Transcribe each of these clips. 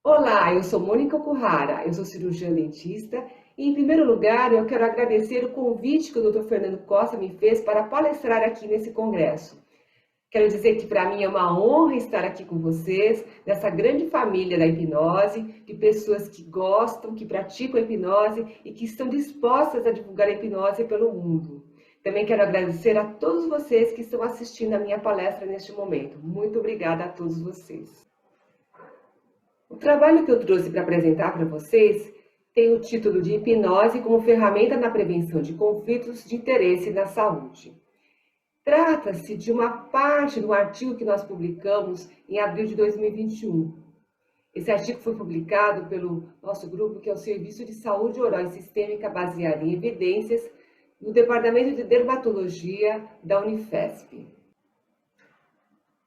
Olá, eu sou Mônica Okuhara, eu sou cirurgiã dentista e, em primeiro lugar, eu quero agradecer o convite que o Dr. Fernando Costa me fez para palestrar aqui nesse congresso. Quero dizer que para mim é uma honra estar aqui com vocês, nessa grande família da hipnose, de pessoas que gostam, que praticam a hipnose e que estão dispostas a divulgar a hipnose pelo mundo. Também quero agradecer a todos vocês que estão assistindo a minha palestra neste momento. Muito obrigada a todos vocês. O trabalho que eu trouxe para apresentar para vocês tem o título de Hipnose como ferramenta na prevenção de conflitos de interesse na saúde. Trata-se de uma parte do artigo que nós publicamos em abril de 2021. Esse artigo foi publicado pelo nosso grupo, que é o Serviço de Saúde Oral e Sistêmica Baseada em Evidências, no Departamento de Dermatologia da Unifesp.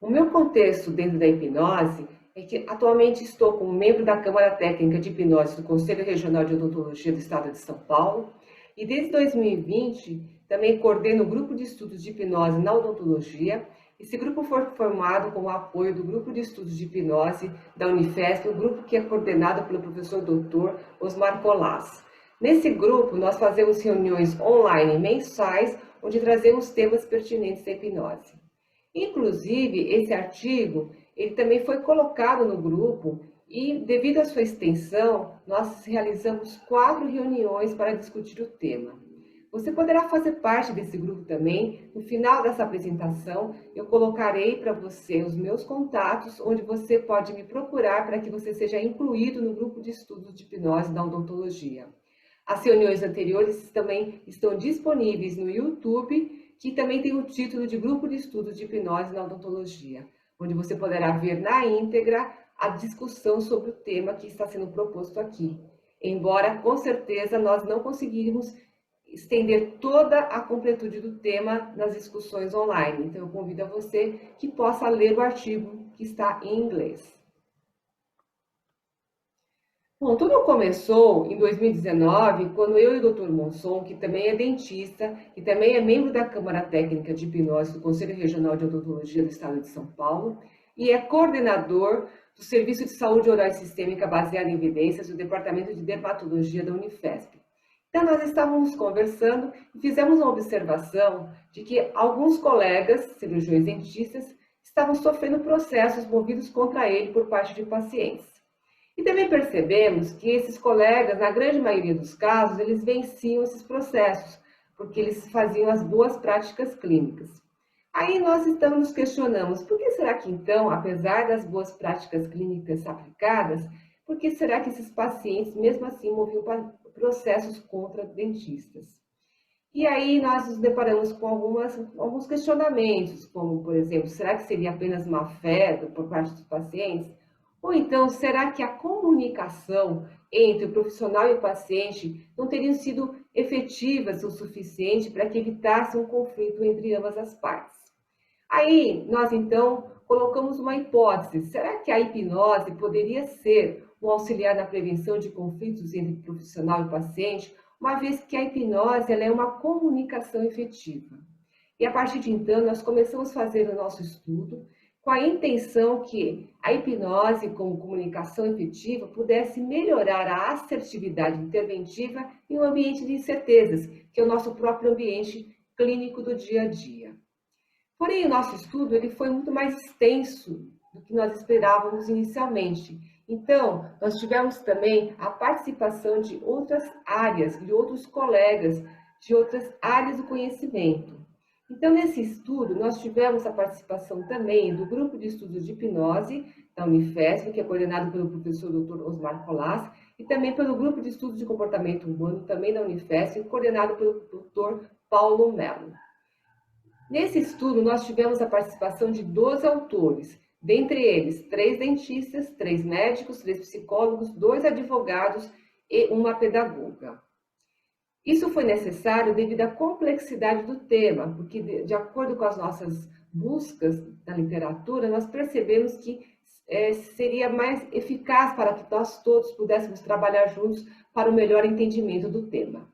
O meu contexto dentro da hipnose é que atualmente estou como membro da Câmara Técnica de Hipnose do Conselho Regional de Odontologia do Estado de São Paulo e desde 2020 também coordeno o Grupo de Estudos de Hipnose na Odontologia. Esse grupo foi formado com o apoio do Grupo de Estudos de Hipnose da Unifesp, um grupo que é coordenado pelo professor Dr. Osmar Colás. Nesse grupo, nós fazemos reuniões online mensais, onde trazemos temas pertinentes à hipnose. Inclusive, esse artigo, ele também foi colocado no grupo e, devido à sua extensão, nós realizamos 4 reuniões para discutir o tema. Você poderá fazer parte desse grupo também. No final dessa apresentação, eu colocarei para você os meus contatos, onde você pode me procurar para que você seja incluído no grupo de estudos de hipnose da odontologia. As reuniões anteriores também estão disponíveis no YouTube, que também tem o título de Grupo de Estudos de Hipnose na Odontologia, onde você poderá ver na íntegra a discussão sobre o tema que está sendo proposto aqui. Embora, com certeza, nós não conseguirmos estender toda a completude do tema nas discussões online. Então, eu convido a você que possa ler o artigo que está em inglês. Bom, tudo começou em 2019, quando eu e o Dr. Monson, que também é dentista e também é membro da Câmara Técnica de Hipnose do Conselho Regional de Odontologia do Estado de São Paulo e é coordenador do Serviço de Saúde Oral e Sistêmica Baseada em Evidências do Departamento de Dermatologia da Unifesp. Então, nós estávamos conversando e fizemos uma observação de que alguns colegas, cirurgiões dentistas, estavam sofrendo processos movidos contra ele por parte de pacientes. E também percebemos que esses colegas, na grande maioria dos casos, eles venciam esses processos, porque eles faziam as boas práticas clínicas. Aí nós estamos nos questionamos, por que será que então, apesar das boas práticas clínicas aplicadas, por que será que esses pacientes, mesmo assim, moviam processos contra dentistas? E aí nós nos deparamos com alguns questionamentos, como, por exemplo, será que seria apenas má fé por parte dos pacientes? Ou então, será que a comunicação entre o profissional e o paciente não teriam sido efetivas o suficiente para que evitasse um conflito entre ambas as partes? Aí, nós então colocamos uma hipótese. Será que a hipnose poderia ser um auxiliar na prevenção de conflitos entre profissional e paciente, uma vez que a hipnose ela é uma comunicação efetiva? E a partir de então, nós começamos a fazer o nosso estudo com a intenção que a hipnose, como comunicação efetiva, pudesse melhorar a assertividade interventiva em um ambiente de incertezas, que é o nosso próprio ambiente clínico do dia a dia. Porém, o nosso estudo ele foi muito mais extenso do que nós esperávamos inicialmente. Então, nós tivemos também a participação de outras áreas, de outros colegas, de outras áreas do conhecimento. Então, nesse estudo, nós tivemos a participação também do Grupo de Estudos de Hipnose da Unifesp, que é coordenado pelo professor Dr. Osmar Colás, e também pelo Grupo de Estudos de Comportamento Humano, também da Unifesp, coordenado pelo Dr. Paulo Melo. Nesse estudo, nós tivemos a participação de 12 autores, dentre eles 3 dentistas, 3 médicos, 3 psicólogos, 2 advogados e uma pedagoga. Isso foi necessário devido à complexidade do tema, porque, de acordo com as nossas buscas na literatura, nós percebemos que seria mais eficaz para que nós todos pudéssemos trabalhar juntos para o melhor entendimento do tema.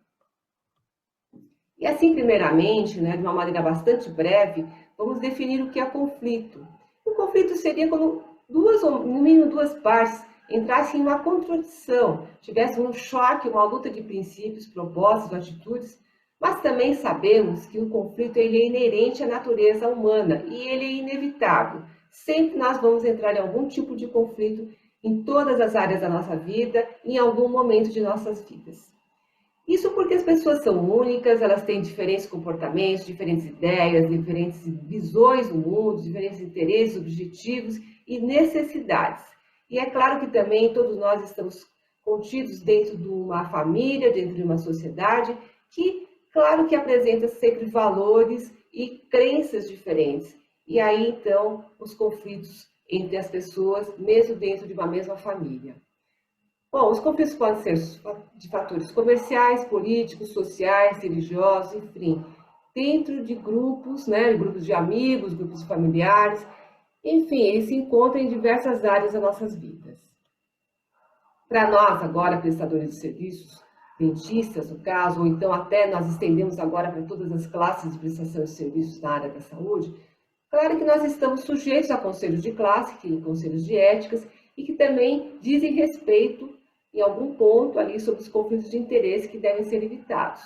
E assim, primeiramente, de uma maneira bastante breve, vamos definir o que é conflito. O conflito seria quando no mínimo duas partes entrasse em uma contradição, tivesse um choque, uma luta de princípios, propósitos, atitudes, mas também sabemos que o conflito ele é inerente à natureza humana e ele é inevitável. Sempre nós vamos entrar em algum tipo de conflito em todas as áreas da nossa vida, em algum momento de nossas vidas. Isso porque as pessoas são únicas, elas têm diferentes comportamentos, diferentes ideias, diferentes visões do mundo, diferentes interesses, objetivos e necessidades. E é claro que também todos nós estamos contidos dentro de uma família, dentro de uma sociedade, que, claro que apresenta sempre valores e crenças diferentes. E aí, então, os conflitos entre as pessoas, mesmo dentro de uma mesma família. Bom, os conflitos podem ser de fatores comerciais, políticos, sociais, religiosos, enfim, dentro de grupos, né, grupos de amigos, grupos familiares, enfim, eles se encontram em diversas áreas das nossas vidas. Para nós, agora, prestadores de serviços, dentistas, no caso, ou então até nós estendemos agora para todas as classes de prestação de serviços na área da saúde, claro que nós estamos sujeitos a conselhos de classe, conselhos de éticas, e que também dizem respeito, em algum ponto, ali sobre os conflitos de interesse que devem ser evitados.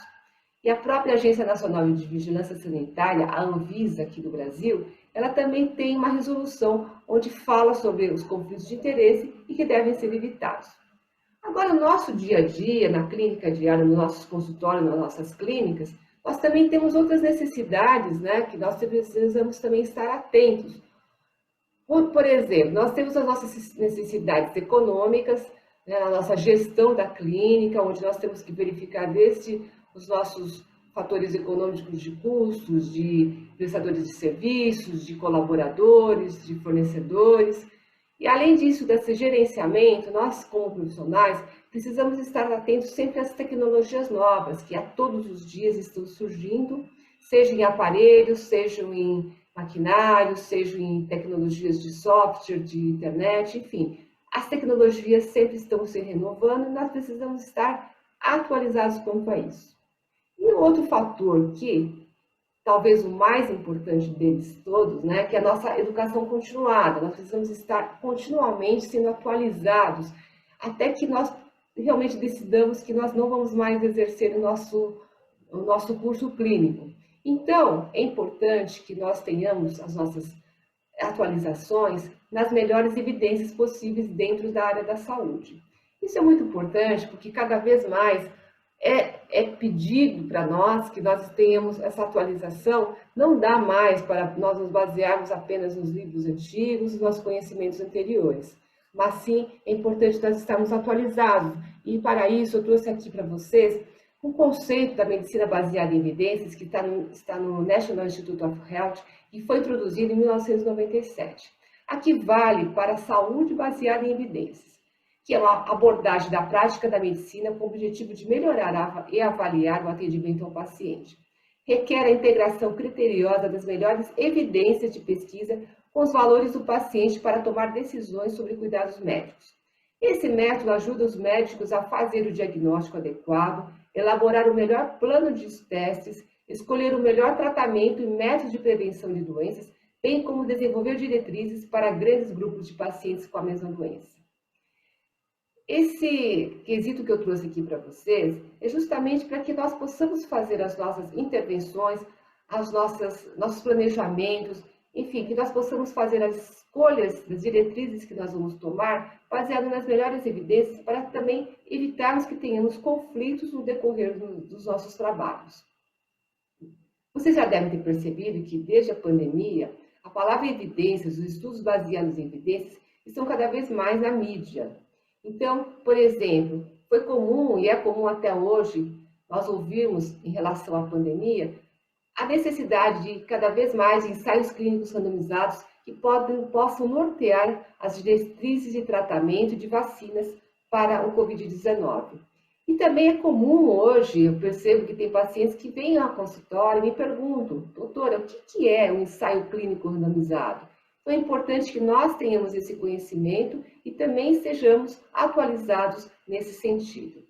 E a própria Agência Nacional de Vigilância Sanitária, a Anvisa, aqui do Brasil, ela também tem uma resolução onde fala sobre os conflitos de interesse e que devem ser evitados. Agora, no nosso dia a dia, na clínica diária, nos nossos consultórios, nas nossas clínicas, nós também temos outras necessidades, né, que nós precisamos também estar atentos. Por exemplo, nós temos as nossas necessidades econômicas, né, na nossa gestão da clínica, onde nós temos que verificar desde os nossos fatores econômicos de custos, de prestadores de serviços, de colaboradores, de fornecedores. E além disso, desse gerenciamento, nós como profissionais precisamos estar atentos sempre às tecnologias novas, que a todos os dias estão surgindo, seja em aparelhos, sejam em maquinários, sejam em tecnologias de software, de internet, enfim. As tecnologias sempre estão se renovando e nós precisamos estar atualizados quanto a isso. E outro fator que, talvez o mais importante deles todos, né, que é a nossa educação continuada. Nós precisamos estar continuamente sendo atualizados, até que nós realmente decidamos que nós não vamos mais exercer o nosso curso clínico. Então, é importante que nós tenhamos as nossas atualizações nas melhores evidências possíveis dentro da área da saúde. Isso é muito importante porque cada vez mais é pedido para nós que nós tenhamos essa atualização, não dá mais para nós nos basearmos apenas nos livros antigos, nos nossos conhecimentos anteriores, mas sim é importante nós estarmos atualizados. E para isso eu trouxe aqui para vocês um conceito da medicina baseada em evidências que está no National Institute of Health e foi introduzido em 1997. Aqui vale para a saúde baseada em evidências, que é uma abordagem da prática da medicina com o objetivo de melhorar e avaliar o atendimento ao paciente. Requer a integração criteriosa das melhores evidências de pesquisa com os valores do paciente para tomar decisões sobre cuidados médicos. Esse método ajuda os médicos a fazer o diagnóstico adequado, elaborar o melhor plano de testes, escolher o melhor tratamento e métodos de prevenção de doenças, bem como desenvolver diretrizes para grandes grupos de pacientes com a mesma doença. Esse quesito que eu trouxe aqui para vocês é justamente para que nós possamos fazer as nossas intervenções, nossos planejamentos, enfim, que nós possamos fazer as escolhas das diretrizes que nós vamos tomar, baseado nas melhores evidências, para também evitarmos que tenhamos conflitos no decorrer dos nossos trabalhos. Vocês já devem ter percebido que, desde a pandemia, a palavra evidências, os estudos baseados em evidências, estão cada vez mais na mídia. Então, por exemplo, foi comum e é comum até hoje nós ouvirmos em relação à pandemia a necessidade de cada vez mais ensaios clínicos randomizados que possam nortear as diretrizes de tratamento de vacinas para o Covid-19. E também é comum hoje, eu percebo que tem pacientes que vêm ao consultório e me perguntam, doutora, o que é um ensaio clínico randomizado? Então é importante que nós tenhamos esse conhecimento e também estejamos atualizados nesse sentido.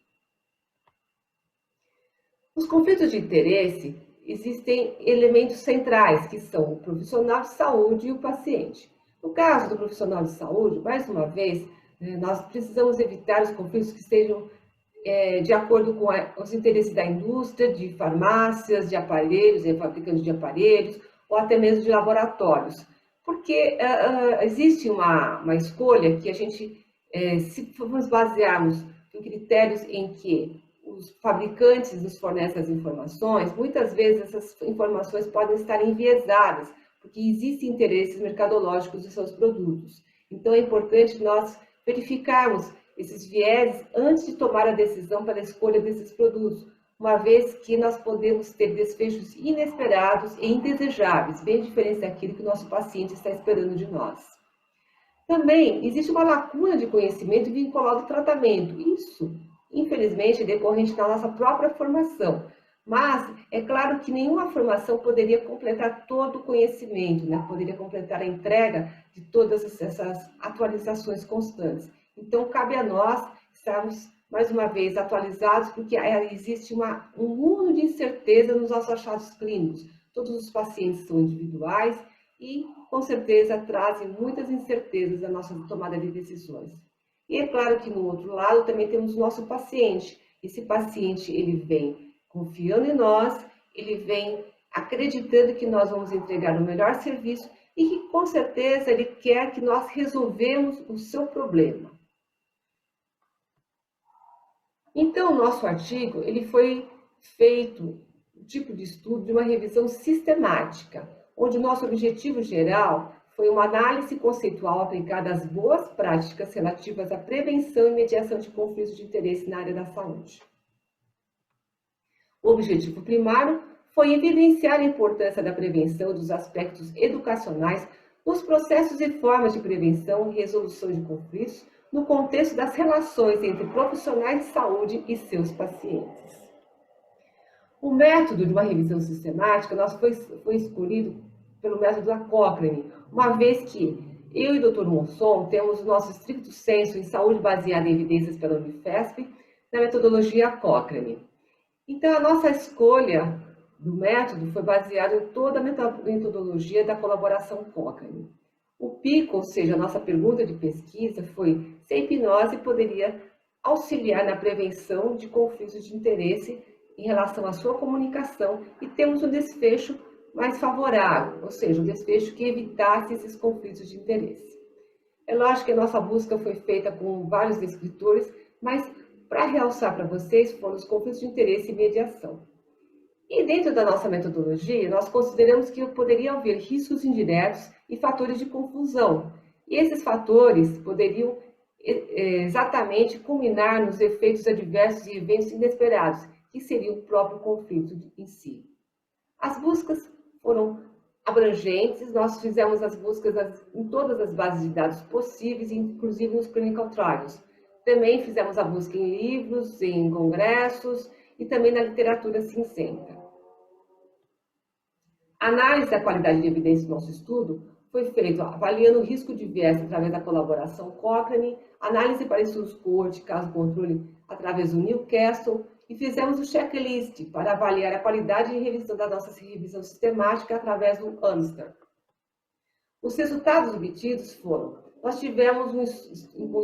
Nos conflitos de interesse, existem elementos centrais, que são o profissional de saúde e o paciente. No caso do profissional de saúde, mais uma vez, Nós precisamos evitar os conflitos que estejam de acordo com os interesses da indústria, de farmácias, de aparelhos, de fabricantes de aparelhos, ou até mesmo de laboratórios. Porque existe uma escolha que a gente, se formos basearmos em critérios em que os fabricantes nos fornecem as informações, muitas vezes essas informações podem estar enviesadas, porque existem interesses mercadológicos dos seus produtos. Então, é importante nós verificarmos esses vieses antes de tomar a decisão para a escolha desses produtos, uma vez que nós podemos ter desfechos inesperados e indesejáveis, bem diferentes daquilo que o nosso paciente está esperando de nós. Também existe uma lacuna de conhecimento vinculado ao tratamento. Isso, infelizmente, é decorrente da nossa própria formação. Mas é claro que nenhuma formação poderia completar todo o conhecimento, né? Poderia completar a entrega de todas essas atualizações constantes. Então, cabe a nós estarmos, mais uma vez, atualizados, porque existe um mundo de incerteza nos nossos achados clínicos. Todos os pacientes são individuais e, com certeza, trazem muitas incertezas na nossa tomada de decisões. E é claro que, no outro lado, também temos o nosso paciente. Esse paciente, ele vem confiando em nós, ele vem acreditando que nós vamos entregar o melhor serviço e que, com certeza, ele quer que nós resolvemos o seu problema. Então, o nosso artigo, ele foi feito, um tipo de estudo, de uma revisão sistemática, onde o nosso objetivo geral foi uma análise conceitual aplicada às boas práticas relativas à prevenção e mediação de conflitos de interesse na área da saúde. O objetivo primário foi evidenciar a importância da prevenção dos aspectos educacionais nos processos e formas de prevenção e resolução de conflitos no contexto das relações entre profissionais de saúde e seus pacientes. O método de uma revisão sistemática foi escolhido pelo método da Cochrane, uma vez que eu e o Dr. Monson temos o nosso stricto sensu em saúde baseada em evidências pela Unifesp, na metodologia Cochrane. Então, a nossa escolha do método foi baseada em toda a metodologia da colaboração Cochrane. O PICO, ou seja, a nossa pergunta de pesquisa, foi se a hipnose poderia auxiliar na prevenção de conflitos de interesse em relação à sua comunicação e temos um desfecho mais favorável, ou seja, um desfecho que evitasse esses conflitos de interesse. É lógico que a nossa busca foi feita com vários escritores, mas para realçar para vocês foram os conflitos de interesse e mediação. E dentro da nossa metodologia, nós consideramos que poderia haver riscos indiretos e fatores de confusão. E esses fatores poderiam exatamente culminar nos efeitos adversos e eventos inesperados, que seria o próprio conflito em si. As buscas foram abrangentes, nós fizemos as buscas em todas as bases de dados possíveis, inclusive nos clinical trials. Também fizemos a busca em livros, em congressos e também na literatura cinzenta. A análise da qualidade de evidência do nosso estudo foi feita avaliando o risco de viés através da colaboração Cochrane, análise para estudos coorte, caso controle através do Newcastle, e fizemos o checklist para avaliar a qualidade e revisão da nossa revisão sistemática através do Amstar. Os resultados obtidos foram: nós tivemos um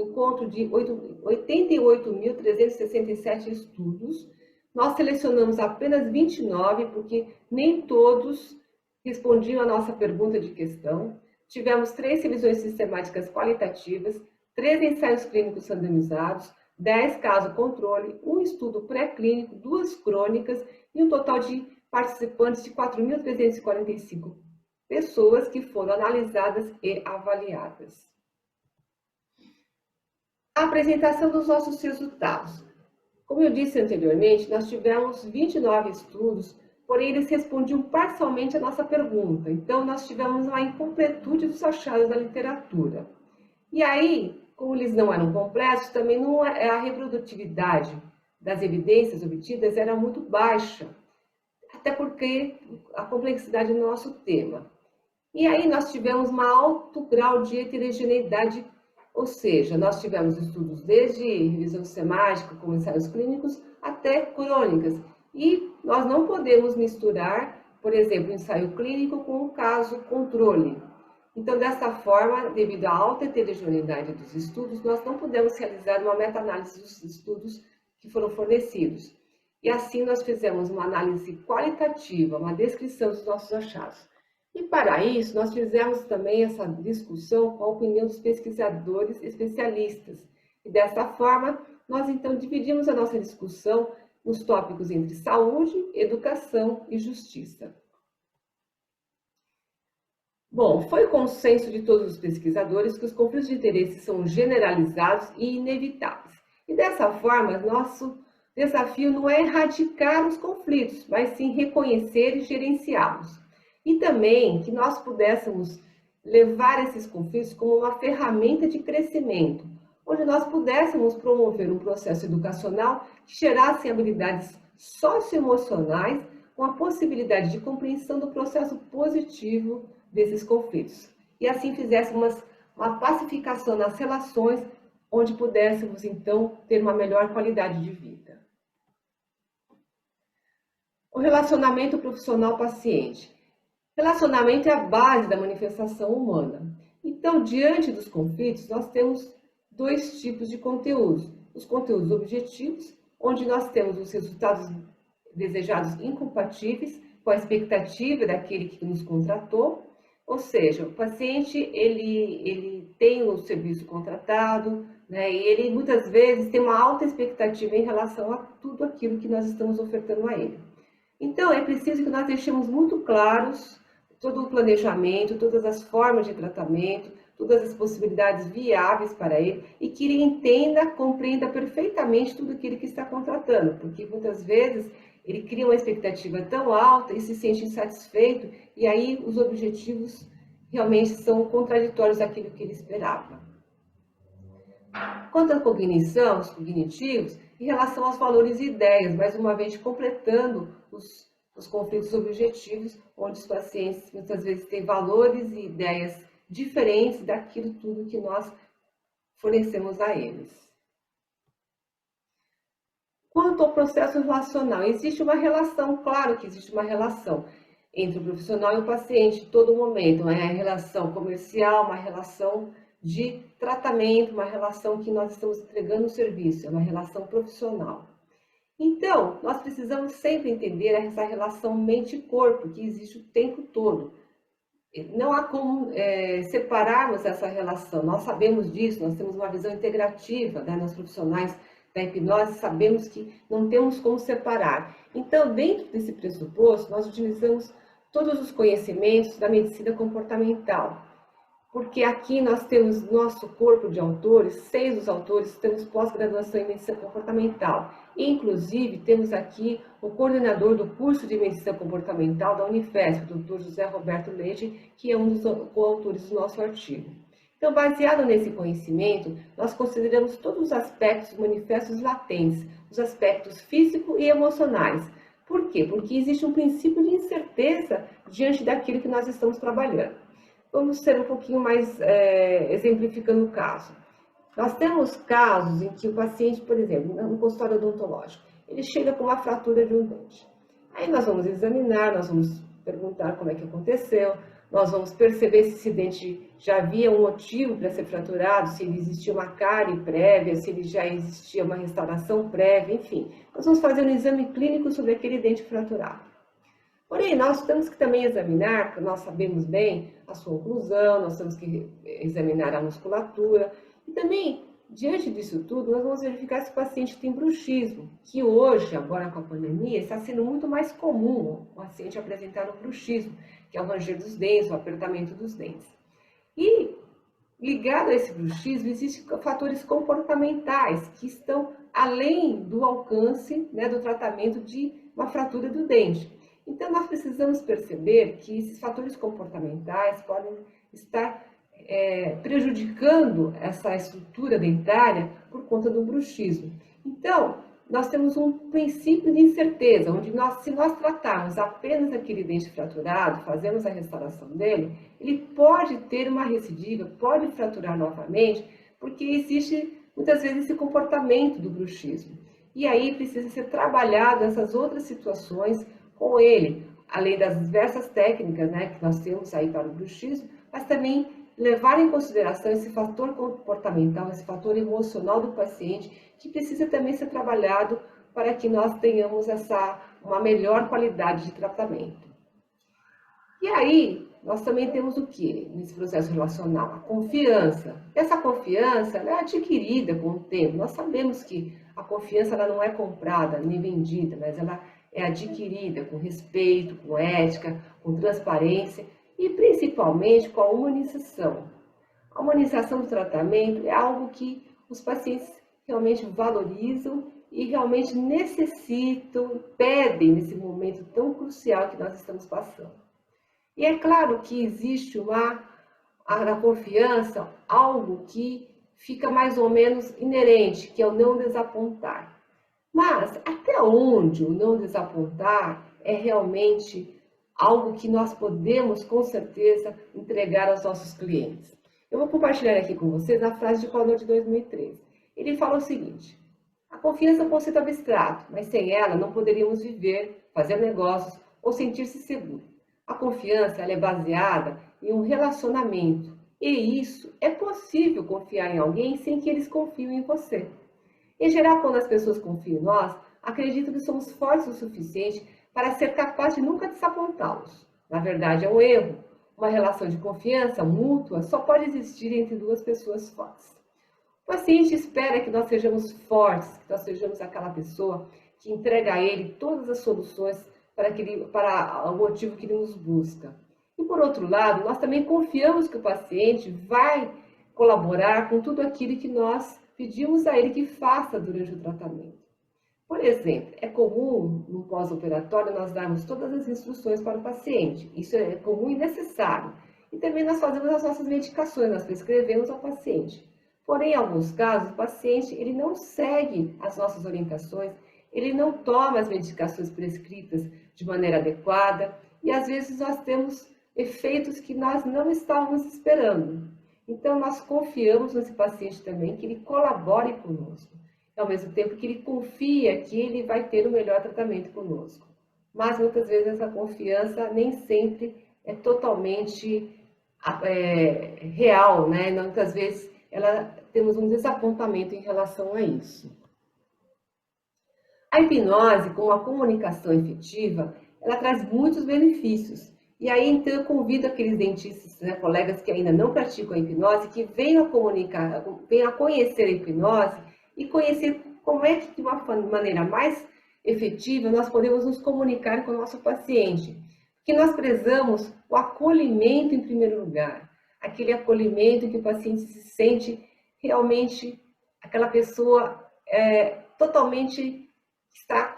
encontro de 88.367 estudos, nós selecionamos apenas 29, porque nem todos respondiam à nossa pergunta de questão, tivemos 3 revisões sistemáticas qualitativas, 3 ensaios clínicos randomizados, 10 casos controle, um estudo pré-clínico, 2 crônicas e um total de participantes de 4.345 pessoas que foram analisadas e avaliadas. A apresentação dos nossos resultados. Como eu disse anteriormente, nós tivemos 29 estudos, porém eles respondiam parcialmente à nossa pergunta. Então, nós tivemos uma incompletude dos achados da literatura. E aí, como eles não eram completos, também a reprodutividade das evidências obtidas era muito baixa, até porque a complexidade do nosso tema. E aí nós tivemos um alto grau de heterogeneidade, ou seja, nós tivemos estudos desde revisão sistemática, como ensaios clínicos, até crônicas. E nós não podemos misturar, por exemplo, ensaio clínico com o caso controle. Então, dessa forma, devido à alta heterogeneidade dos estudos, nós não pudemos realizar uma meta-análise dos estudos que foram fornecidos. E assim nós fizemos uma análise qualitativa, uma descrição dos nossos achados. E para isso, nós fizemos também essa discussão com a opinião dos pesquisadores especialistas. E dessa forma, nós então dividimos a nossa discussão nos tópicos entre saúde, educação e justiça. Bom, foi consenso de todos os pesquisadores que os conflitos de interesse são generalizados e inevitáveis. E dessa forma, nosso desafio não é erradicar os conflitos, mas sim reconhecer e gerenciá-los. E também que nós pudéssemos levar esses conflitos como uma ferramenta de crescimento, onde nós pudéssemos promover um processo educacional que gerasse habilidades socioemocionais com a possibilidade de compreensão do processo positivo desses conflitos. E assim fizéssemos uma pacificação nas relações, onde pudéssemos, então, ter uma melhor qualidade de vida. O relacionamento profissional-paciente. Relacionamento é a base da manifestação humana. Então, diante dos conflitos, nós temos dois tipos de conteúdos. Os conteúdos objetivos, onde nós temos os resultados desejados incompatíveis com a expectativa daquele que nos contratou, ou seja, o paciente ele tem o serviço contratado, né, e ele muitas vezes tem uma alta expectativa em relação a tudo aquilo que nós estamos ofertando a ele. Então, é preciso que nós deixemos muito claros todo o planejamento, todas as formas de tratamento, todas as possibilidades viáveis para ele e que ele entenda, compreenda perfeitamente tudo aquilo que está contratando, porque muitas vezes ele cria uma expectativa tão alta e se sente insatisfeito e aí os objetivos realmente são contraditórios daquilo que ele esperava. Quanto à cognição, os cognitivos, em relação aos valores e ideias, mais uma vez completando os conflitos objetivos, onde os pacientes muitas vezes têm valores e ideias diferentes daquilo tudo que nós fornecemos a eles. Quanto ao processo relacional, existe uma relação, claro que existe uma relação entre o profissional e o paciente, em todo momento, é a relação comercial, uma relação de tratamento, uma relação que nós estamos entregando o serviço, é uma relação profissional. Então, nós precisamos sempre entender essa relação mente-corpo, que existe o tempo todo. Não há como separarmos essa relação, nós sabemos disso, nós temos uma visão integrativa, né? Nós profissionais da hipnose sabemos que não temos como separar. Então, dentro desse pressuposto, nós utilizamos todos os conhecimentos da medicina comportamental, porque aqui nós temos nosso corpo de autores, 6 dos autores temos pós-graduação em medicina comportamental. Inclusive, temos aqui o coordenador do curso de medicina comportamental da Unifesp, o Dr. José Roberto Leite, que é um dos coautores do nosso artigo. Então, baseado nesse conhecimento, nós consideramos todos os aspectos manifestos latentes, os aspectos físicos e emocionais. Por quê? Porque existe um princípio de incerteza diante daquilo que nós estamos trabalhando. Vamos ser um pouquinho mais exemplificando o caso. Nós temos casos em que o paciente, por exemplo, no consultório odontológico, ele chega com uma fratura de um dente. Aí nós vamos examinar, nós vamos perguntar como é que aconteceu, nós vamos perceber se esse dente já havia um motivo para ser fraturado, se existia uma cárie prévia, se ele já existia uma restauração prévia, enfim. Nós vamos fazer um exame clínico sobre aquele dente fraturado. Porém, nós temos que também examinar, porque nós sabemos bem a sua oclusão, nós temos que examinar a musculatura. E também, diante disso tudo, nós vamos verificar se o paciente tem bruxismo, que hoje, agora com a pandemia, está sendo muito mais comum o paciente apresentar um bruxismo, que é o ranger dos dentes, o apertamento dos dentes. E, ligado a esse bruxismo, existem fatores comportamentais que estão além do alcance, né, do tratamento de uma fratura do dente. Então, nós precisamos perceber que esses fatores comportamentais podem estar prejudicando essa estrutura dentária por conta do bruxismo. Então, nós temos um princípio de incerteza, onde se nós tratarmos apenas aquele dente fraturado, fazemos a restauração dele, ele pode ter uma recidiva, pode fraturar novamente, porque existe muitas vezes esse comportamento do bruxismo. E aí precisa ser trabalhado essas outras situações com ele, além das diversas técnicas, né, que nós temos aí para o bruxismo, mas também levar em consideração esse fator comportamental, esse fator emocional do paciente, que precisa também ser trabalhado para que nós tenhamos uma melhor qualidade de tratamento. E aí, nós também temos o que nesse processo relacional? A confiança. Essa confiança ela é adquirida com o tempo. Nós sabemos que a confiança ela não é comprada nem vendida, mas ela é adquirida com respeito, com ética, com transparência e principalmente com a humanização. A humanização do tratamento é algo que os pacientes realmente valorizam e realmente necessitam, pedem nesse momento tão crucial que nós estamos passando. E é claro que existe na confiança algo que fica mais ou menos inerente, que é o não desapontar. Mas até onde o não desapontar é realmente algo que nós podemos, com certeza, entregar aos nossos clientes? Eu vou compartilhar aqui com vocês a frase de Collor de 2013. Ele fala o seguinte: a confiança é um conceito abstrato, mas sem ela não poderíamos viver, fazer negócios ou sentir-se seguro. A confiança ela é baseada em um relacionamento e isso é possível confiar em alguém sem que eles confiem em você. Em geral, quando as pessoas confiam em nós, acreditam que somos fortes o suficiente para ser capaz de nunca desapontá-los. Na verdade, é um erro. Uma relação de confiança mútua só pode existir entre duas pessoas fortes. O paciente espera que nós sejamos fortes, que nós sejamos aquela pessoa que entrega a ele todas as soluções para o motivo que ele nos busca. E por outro lado, nós também confiamos que o paciente vai colaborar com tudo aquilo que nós pedimos a ele que faça durante o tratamento. Por exemplo, é comum no pós-operatório nós darmos todas as instruções para o paciente. Isso é comum e necessário. E também nós fazemos as nossas medicações, nós prescrevemos ao paciente. Porém, em alguns casos, o paciente ele não segue as nossas orientações, ele não toma as medicações prescritas de maneira adequada e às vezes nós temos efeitos que nós não estávamos esperando. Então, nós confiamos nesse paciente também, que ele colabore conosco, ao mesmo tempo que ele confia que ele vai ter o melhor tratamento conosco. Mas muitas vezes essa confiança nem sempre é totalmente real, né? Muitas vezes temos um desapontamento em relação a isso. A hipnose, com a comunicação efetiva, ela traz muitos benefícios. E aí, então, eu convido aqueles dentistas, né, colegas que ainda não praticam a hipnose, que venham a conhecer a hipnose e conhecer como é que, de uma maneira mais efetiva, nós podemos nos comunicar com o nosso paciente. Porque nós prezamos o acolhimento em primeiro lugar. Aquele acolhimento em que o paciente se sente realmente aquela pessoa totalmente está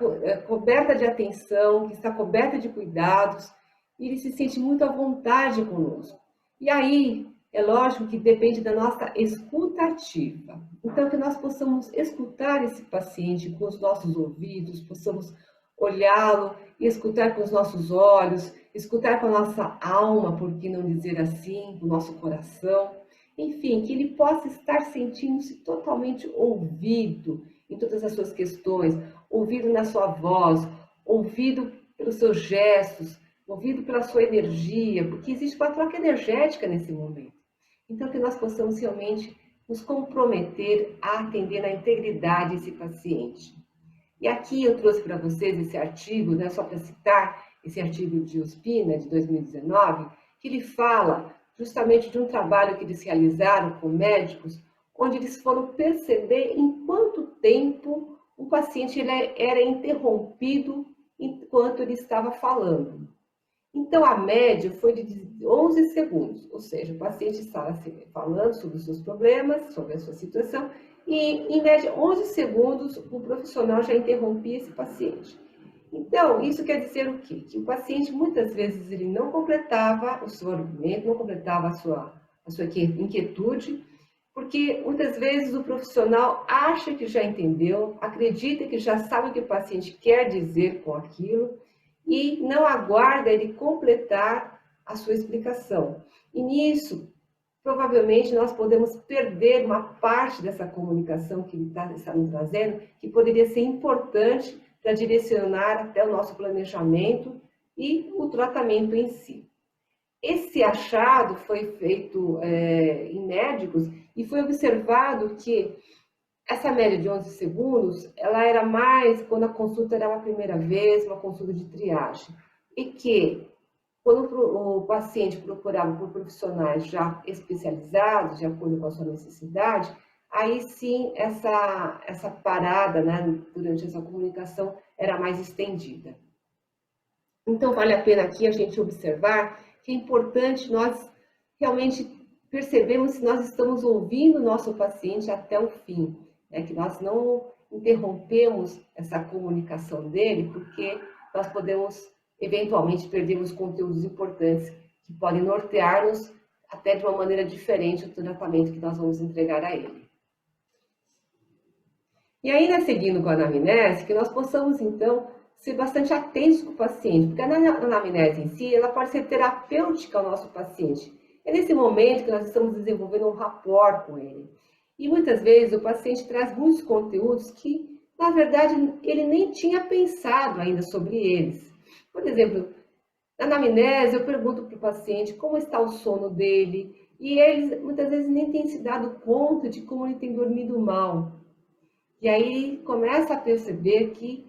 coberta de atenção, que está coberta de cuidados, e ele se sente muito à vontade conosco. E aí, é lógico que depende da nossa escuta ativa. Então, que nós possamos escutar esse paciente com os nossos ouvidos, possamos olhá-lo e escutar com os nossos olhos, escutar com a nossa alma, por que não dizer assim, com o nosso coração. Enfim, que ele possa estar sentindo-se totalmente ouvido em todas as suas questões, ouvido na sua voz, ouvido pelos seus gestos, ouvido pela sua energia, porque existe uma troca energética nesse momento. Então, que nós possamos realmente nos comprometer a atender na integridade esse paciente. E aqui eu trouxe para vocês esse artigo, né, só para citar, esse artigo de Ospina, de 2019, que ele fala justamente de um trabalho que eles realizaram com médicos, onde eles foram perceber em quanto tempo o paciente era interrompido enquanto ele estava falando. Então, a média foi de 11 segundos, ou seja, o paciente estava falando sobre os seus problemas, sobre a sua situação, e em média 11 segundos o profissional já interrompia esse paciente. Então, isso quer dizer o quê? Que o paciente, muitas vezes, ele não completava o seu argumento, não completava a sua inquietude, porque muitas vezes o profissional acha que já entendeu, acredita que já sabe o que o paciente quer dizer com aquilo e não aguarda ele completar a sua explicação. E nisso, provavelmente, nós podemos perder uma parte dessa comunicação que ele está nos trazendo, que poderia ser importante para direcionar até o nosso planejamento e o tratamento em si. Esse achado foi feito em médicos e foi observado que essa média de 11 segundos, ela era mais quando a consulta era uma primeira vez, uma consulta de triagem. E que, quando o paciente procurava por profissionais já especializados, de acordo com a sua necessidade, aí sim essa parada, né, durante essa comunicação era mais estendida. Então, vale a pena aqui a gente observar que é importante nós realmente percebermos se nós estamos ouvindo o nosso paciente até o fim, né? Que nós não interrompemos essa comunicação dele, porque nós podemos, eventualmente, perdermos conteúdos importantes que podem nortear-nos até de uma maneira diferente do tratamento que nós vamos entregar a ele. E aí, né, seguindo com a anamnese, que nós possamos, então, ser bastante atentos com o paciente, porque a anamnese em si, ela pode ser terapêutica ao nosso paciente. É nesse momento que nós estamos desenvolvendo um rapport com ele. E muitas vezes o paciente traz muitos conteúdos que, na verdade, ele nem tinha pensado ainda sobre eles. Por exemplo, na anamnese eu pergunto para o paciente como está o sono dele, e ele muitas vezes nem tem se dado conta de como ele tem dormido mal. E aí começa a perceber que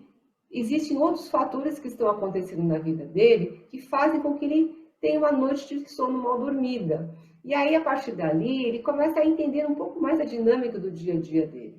existem outros fatores que estão acontecendo na vida dele que fazem com que ele tenha uma noite de sono mal dormida. E aí, a partir dali, ele começa a entender um pouco mais a dinâmica do dia a dia dele.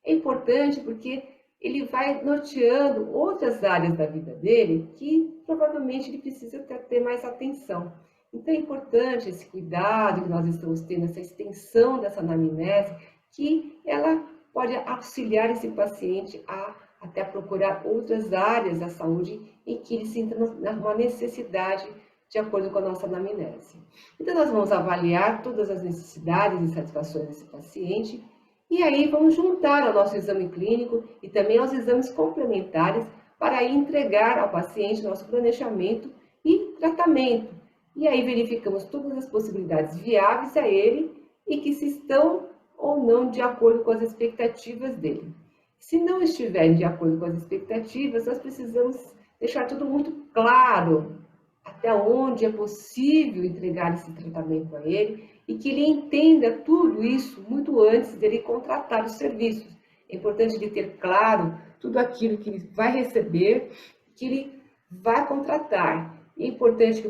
É importante porque ele vai norteando outras áreas da vida dele que provavelmente ele precisa ter mais atenção. Então é importante esse cuidado que nós estamos tendo, essa extensão dessa anamnese, que ela pode auxiliar esse paciente a até procurar outras áreas da saúde em que ele sinta uma necessidade de acordo com a nossa anamnese. Então nós vamos avaliar todas as necessidades e satisfações desse paciente e aí vamos juntar ao nosso exame clínico e também aos exames complementares para entregar ao paciente nosso planejamento e tratamento. E aí verificamos todas as possibilidades viáveis a ele e que se estão ou não de acordo com as expectativas dele. Se não estiverem de acordo com as expectativas, nós precisamos deixar tudo muito claro até onde é possível entregar esse tratamento a ele e que ele entenda tudo isso muito antes dele contratar os serviços. É importante ele ter claro tudo aquilo que ele vai receber, que ele vai contratar. E é importante que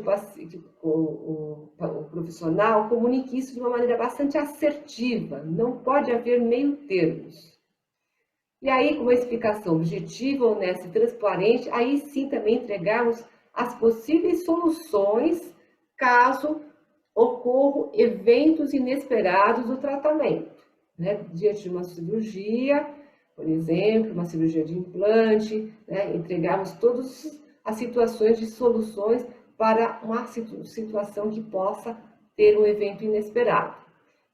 o profissional comunique isso de uma maneira bastante assertiva, não pode haver meio termos. E aí, com uma explicação objetiva, honesta e transparente, aí sim também entregarmos as possíveis soluções caso ocorram eventos inesperados do tratamento, né? Diante de uma cirurgia, por exemplo, uma cirurgia de implante, né? Entregarmos todas as situações de soluções para uma situação que possa ter um evento inesperado.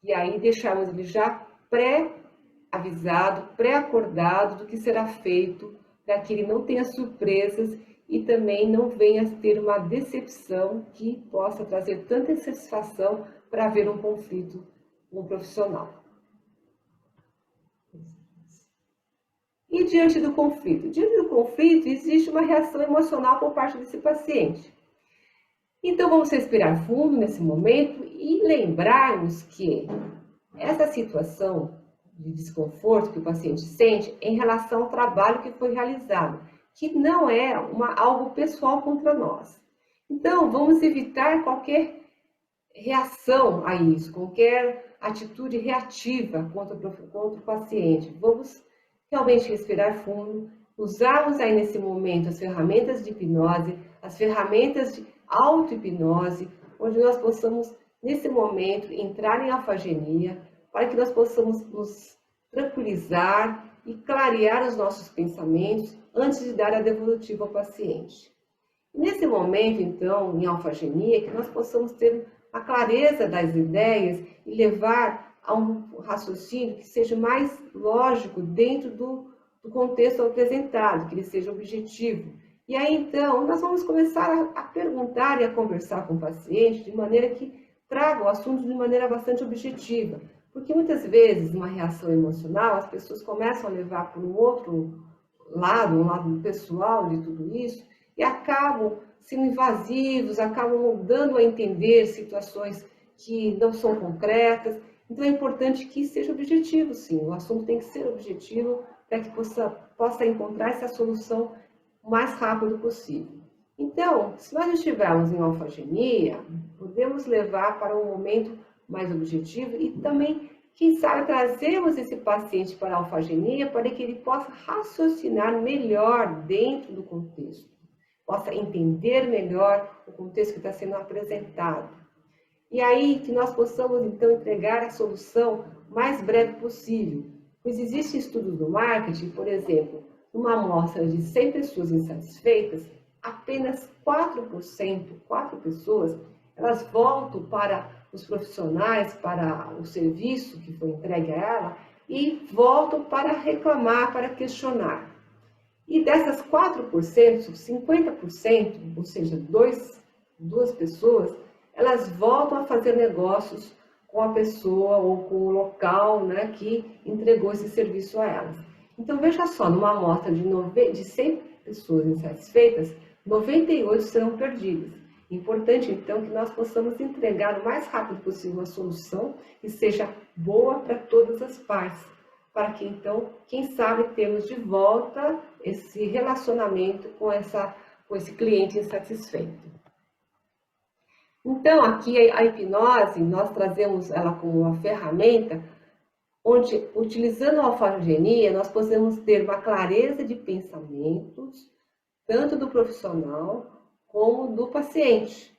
E aí deixarmos ele já pré-avisado, pré-acordado do que será feito, para que ele não tenha surpresas e também não venha a ter uma decepção que possa trazer tanta insatisfação para haver um conflito com o profissional. E diante do conflito? Diante do conflito, existe uma reação emocional por parte desse paciente. Então, vamos respirar fundo nesse momento e lembrarmos que essa situação de desconforto que o paciente sente em relação ao trabalho que foi realizado, que não é algo pessoal contra nós. Então, vamos evitar qualquer reação a isso, qualquer atitude reativa contra o paciente. Vamos realmente respirar fundo, usarmos aí nesse momento as ferramentas de hipnose, as ferramentas de auto-hipnose, onde nós possamos, nesse momento, entrar em alfagenia, para que nós possamos nos tranquilizar e clarear os nossos pensamentos antes de dar a devolutiva ao paciente. E nesse momento, então, em alfagenia, que nós possamos ter a clareza das ideias e levar a um raciocínio que seja mais lógico dentro do contexto apresentado, que ele seja objetivo. E aí, então, nós vamos começar a perguntar e a conversar com o paciente de maneira que traga o assunto de maneira bastante objetiva. Porque muitas vezes, numa reação emocional, as pessoas começam a levar para um outro lado, um lado pessoal de tudo isso, e acabam sendo invasivos, acabam dando a entender situações que não são concretas. Então é importante que seja objetivo, sim, o assunto tem que ser objetivo para que possa encontrar essa solução o mais rápido possível. Então, se nós estivermos em alfagenia, podemos levar para um momento mais objetivo e também, quem sabe, trazemos esse paciente para a alfagenia para que ele possa raciocinar melhor dentro do contexto, possa entender melhor o contexto que está sendo apresentado. E aí que nós possamos, então, entregar a solução o mais breve possível. Pois existem estudos do marketing, por exemplo, numa amostra de 100 pessoas insatisfeitas, apenas 4%, 4 pessoas, elas voltam para os profissionais, para o serviço que foi entregue a ela, e voltam para reclamar, para questionar. E dessas 4%, 50%, ou seja, duas pessoas, elas voltam a fazer negócios com a pessoa ou com o local, né, que entregou esse serviço a elas. Então, veja só, numa amostra de 100 pessoas insatisfeitas, 98 serão perdidas. Importante, então, que nós possamos entregar o mais rápido possível uma solução que seja boa para todas as partes, para que, então, quem sabe, temos de volta esse relacionamento com esse cliente insatisfeito. Então, aqui a hipnose, nós trazemos ela como uma ferramenta onde, utilizando a alfagenia, nós podemos ter uma clareza de pensamentos, tanto do profissional como do paciente,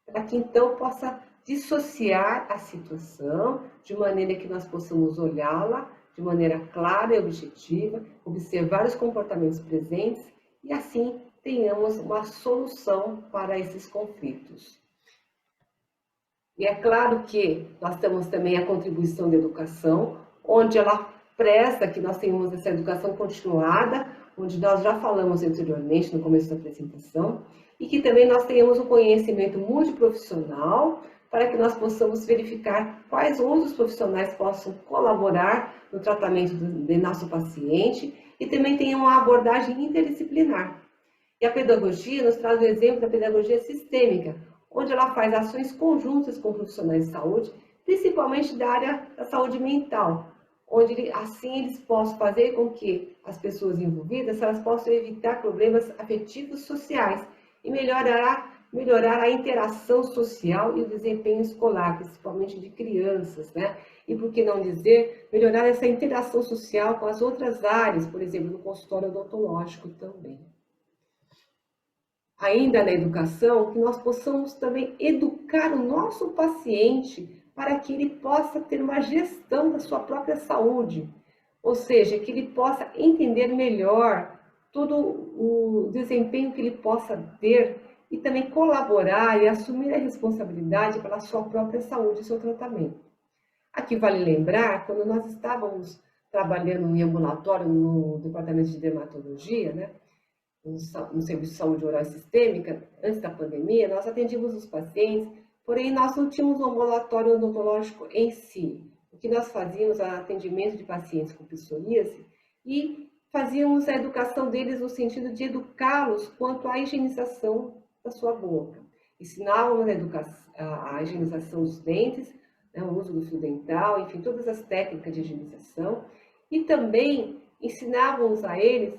para que então possa dissociar a situação de maneira que nós possamos olhá-la de maneira clara e objetiva, observar os comportamentos presentes e assim tenhamos uma solução para esses conflitos. E é claro que nós temos também a contribuição da educação, onde ela presta que nós tenhamos essa educação continuada, onde nós já falamos anteriormente no começo da apresentação, e que também nós tenhamos um conhecimento multiprofissional para que nós possamos verificar quais outros profissionais possam colaborar no tratamento de nosso paciente e também tenham uma abordagem interdisciplinar. E a pedagogia nos traz o exemplo da pedagogia sistêmica, onde ela faz ações conjuntas com profissionais de saúde, principalmente da área da saúde mental, onde assim eles possam fazer com que as pessoas envolvidas elas possam evitar problemas afetivos sociais e melhorar a interação social e o desempenho escolar, principalmente de crianças, né? E por que não dizer, melhorar essa interação social com as outras áreas, por exemplo, no consultório odontológico também. Ainda na educação, que nós possamos também educar o nosso paciente para que ele possa ter uma gestão da sua própria saúde, ou seja, que ele possa entender melhor todo o desempenho que ele possa ter e também colaborar e assumir a responsabilidade pela sua própria saúde e seu tratamento. Aqui vale lembrar, quando nós estávamos trabalhando em ambulatório no departamento de dermatologia, né, no Serviço de Saúde Oral e Sistêmica, antes da pandemia, nós atendíamos os pacientes, porém nós não tínhamos um ambulatório odontológico em si. O que nós fazíamos era atendimento de pacientes com psoríase e fazíamos a educação deles no sentido de educá-los quanto à higienização da sua boca. Ensinávamos a higienização dos dentes, né, o uso do fio dental, enfim, todas as técnicas de higienização e também ensinávamos a eles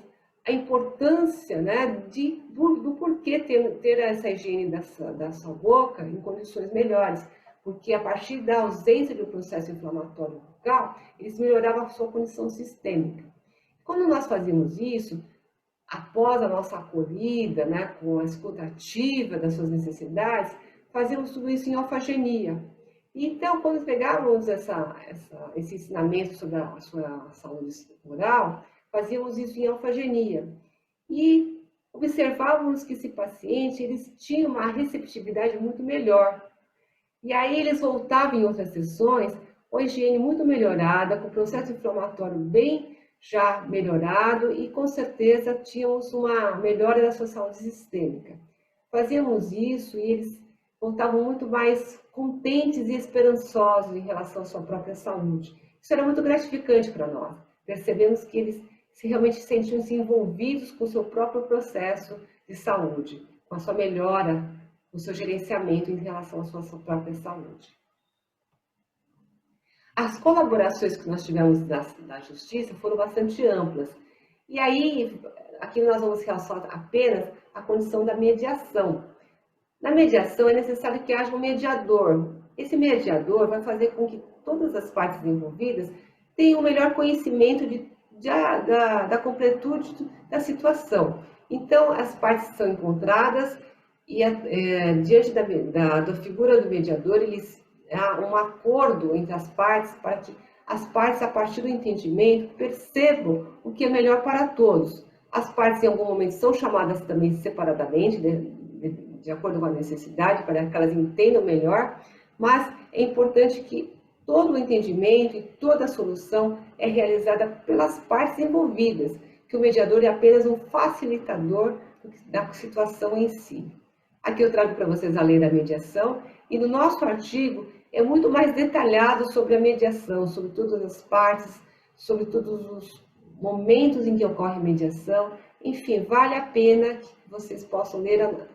a importância, né, do porquê ter essa higiene da sua boca em condições melhores, porque a partir da ausência do processo inflamatório bucal, eles melhoravam a sua condição sistêmica. Quando nós fazíamos isso, após a nossa acolhida, né, com a escuta ativa das suas necessidades, fazíamos tudo isso em alfagenia. Então, quando pegávamos esse ensinamento sobre a sua saúde oral, fazíamos isso em alfagenia e observávamos que esse paciente eles tinham uma receptividade muito melhor. E aí eles voltavam em outras sessões com a higiene muito melhorada, com o processo inflamatório bem já melhorado e com certeza tínhamos uma melhora da sua saúde sistêmica. Fazíamos isso e eles voltavam muito mais contentes e esperançosos em relação à sua própria saúde. Isso era muito gratificante para nós. Percebemos que eles realmente sentiam-se envolvidos com o seu próprio processo de saúde, com a sua melhora, o seu gerenciamento em relação à sua própria saúde. As colaborações que nós tivemos da Justiça foram bastante amplas. E aí, aqui nós vamos relacionar apenas a condição da mediação. Na mediação é necessário que haja um mediador. Esse mediador vai fazer com que todas as partes envolvidas tenham o melhor conhecimento da completude da situação. Então, as partes são encontradas e, diante da figura do mediador, há um acordo entre as partes para que as partes, a partir do entendimento, percebam o que é melhor para todos. As partes, em algum momento, são chamadas também separadamente, de acordo com a necessidade, para que elas entendam melhor, mas é importante que todo o entendimento e toda a solução é realizada pelas partes envolvidas, que o mediador é apenas um facilitador da situação em si. Aqui eu trago para vocês a lei da mediação, e no nosso artigo é muito mais detalhado sobre a mediação, sobre todas as partes, sobre todos os momentos em que ocorre a mediação. Enfim, vale a pena que vocês possam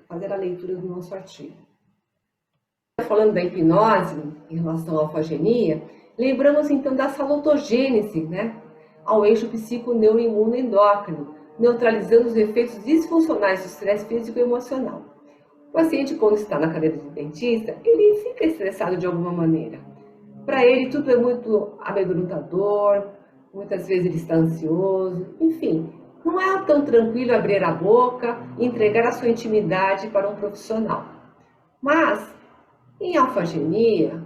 fazer a leitura do nosso artigo. Falando da hipnose em relação à alfagenia, lembramos então da salutogênese, né, ao eixo psico-neuroimuno-endócrino, neutralizando os efeitos disfuncionais do estresse físico e emocional. O paciente, quando está na cadeira de dentista, ele fica estressado de alguma maneira. Para ele, tudo é muito amedrontador, muitas vezes ele está ansioso, enfim, não é tão tranquilo abrir a boca e entregar a sua intimidade para um profissional. Mas, em alfagenia,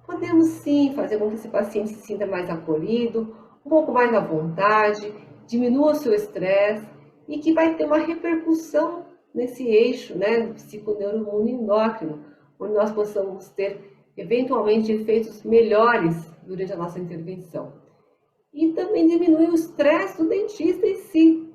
podemos sim fazer com que esse paciente se sinta mais acolhido, um pouco mais à vontade, diminua o seu estresse e que vai ter uma repercussão nesse eixo, né, psiconeuroimuno-endócrino, onde nós possamos ter eventualmente efeitos melhores durante a nossa intervenção. E também diminui o estresse do dentista em si,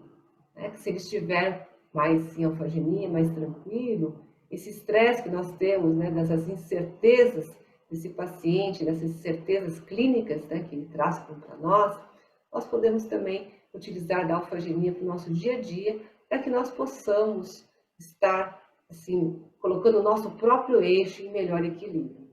né, que se ele estiver mais em alfagenia, mais tranquilo, esse estresse que nós temos, né, dessas incertezas desse paciente, dessas incertezas clínicas, né, que ele traz para nós podemos também utilizar da alfagenia para o nosso dia a dia, para que nós possamos estar, assim, colocando o nosso próprio eixo em melhor equilíbrio.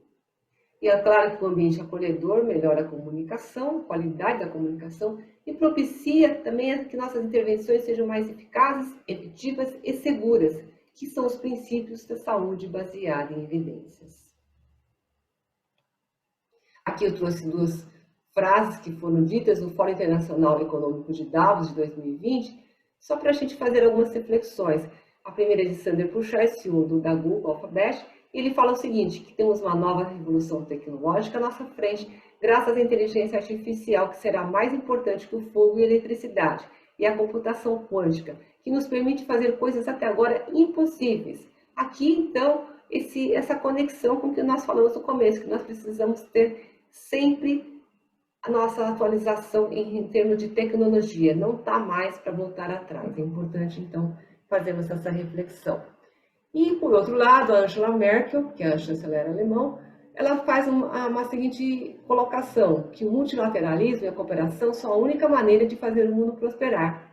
E é claro que o ambiente acolhedor melhora a comunicação, a qualidade da comunicação e propicia também que nossas intervenções sejam mais eficazes, efetivas e seguras, que são os princípios da saúde baseada em evidências. Aqui eu trouxe duas frases que foram ditas no Fórum Internacional Econômico de Davos de 2020, só para a gente fazer algumas reflexões. A primeira é de Sundar Pichai, CEO da Google Alphabet, e ele fala o seguinte, que temos uma nova revolução tecnológica à nossa frente, graças à inteligência artificial, que será mais importante que o fogo e a eletricidade, e a computação quântica, que nos permite fazer coisas até agora impossíveis. Aqui, então, essa conexão com o que nós falamos no começo, que nós precisamos ter sempre a nossa atualização em termos de tecnologia, não está mais para voltar atrás. É importante, então, fazermos essa reflexão. E, por outro lado, a Angela Merkel, que é a chanceler alemã, ela faz uma seguinte colocação, que o multilateralismo e a cooperação são a única maneira de fazer o mundo prosperar.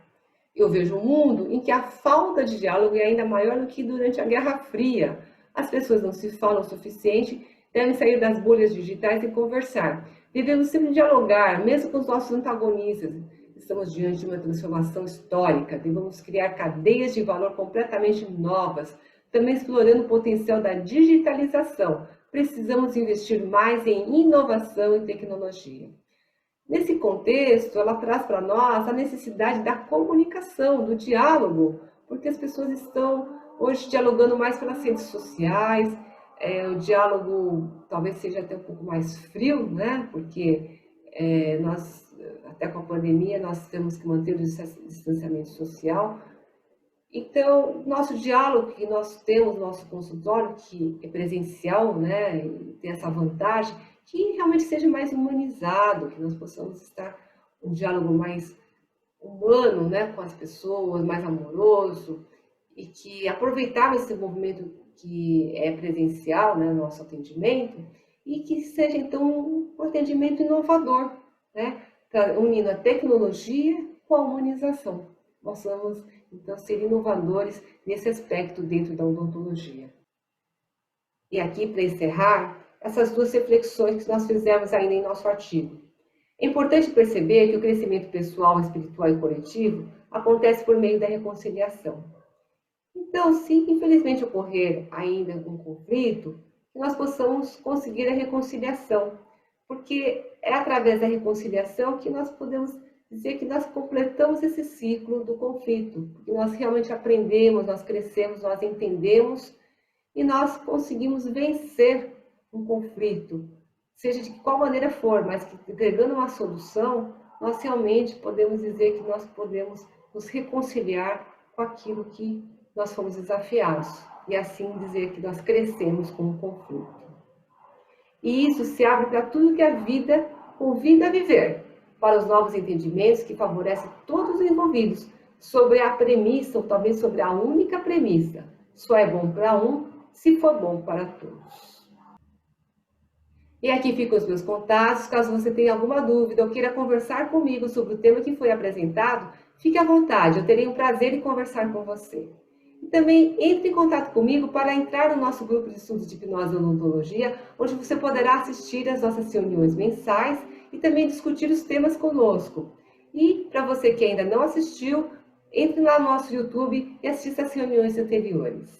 Eu vejo um mundo em que a falta de diálogo é ainda maior do que durante a Guerra Fria. As pessoas não se falam o suficiente, devem sair das bolhas digitais e conversar. Devemos sempre dialogar, mesmo com os nossos antagonistas. Estamos diante de uma transformação histórica. Devemos criar cadeias de valor completamente novas, também explorando o potencial da digitalização. Precisamos investir mais em inovação e tecnologia. Nesse contexto, ela traz para nós a necessidade da comunicação, do diálogo, porque as pessoas estão hoje dialogando mais pelas redes sociais, o diálogo talvez seja até um pouco mais frio, né? Porque nós, até com a pandemia, nós temos que manter o distanciamento social. Então, nosso diálogo que nós temos no nosso consultório, que é presencial, né? E tem essa vantagem, que realmente seja mais humanizado, que nós possamos estar um diálogo mais humano, né, com as pessoas, mais amoroso, e que aproveitarmos esse movimento que é presencial, né, nosso atendimento, e que seja então um atendimento inovador, né, unindo a tecnologia com a humanização. possamos, então, ser inovadores nesse aspecto dentro da odontologia. E aqui, para encerrar, essas duas reflexões que nós fizemos ainda em nosso artigo. É importante perceber que o crescimento pessoal, espiritual e coletivo acontece por meio da reconciliação. Então, se infelizmente ocorrer ainda um conflito, que nós possamos conseguir a reconciliação, porque é através da reconciliação que nós podemos dizer que nós completamos esse ciclo do conflito, porque nós realmente aprendemos, nós crescemos, nós entendemos e nós conseguimos vencer um conflito, seja de qual maneira for, mas que entregando uma solução, nós realmente podemos dizer que nós podemos nos reconciliar com aquilo que nós fomos desafiados, e assim dizer que nós crescemos com o conflito. E isso se abre para tudo que a vida convida a viver, para os novos entendimentos que favorecem todos os envolvidos, sobre a premissa, ou talvez sobre a única premissa, só é bom para um se for bom para todos. E aqui ficam os meus contatos, caso você tenha alguma dúvida ou queira conversar comigo sobre o tema que foi apresentado, fique à vontade, eu terei um prazer em conversar com você. E também entre em contato comigo para entrar no nosso grupo de estudos de hipnose e odontologia, onde você poderá assistir às nossas reuniões mensais e também discutir os temas conosco. E para você que ainda não assistiu, entre lá no nosso YouTube e assista às reuniões anteriores.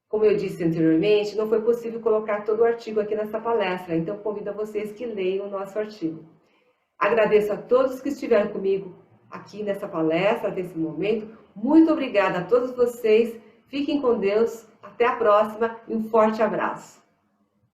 Como eu disse anteriormente, não foi possível colocar todo o artigo aqui nessa palestra, então convido a vocês que leiam o nosso artigo. Agradeço a todos que estiveram comigo aqui nessa palestra, nesse momento. Muito obrigada a todos vocês. Fiquem com Deus. Até a próxima e um forte abraço.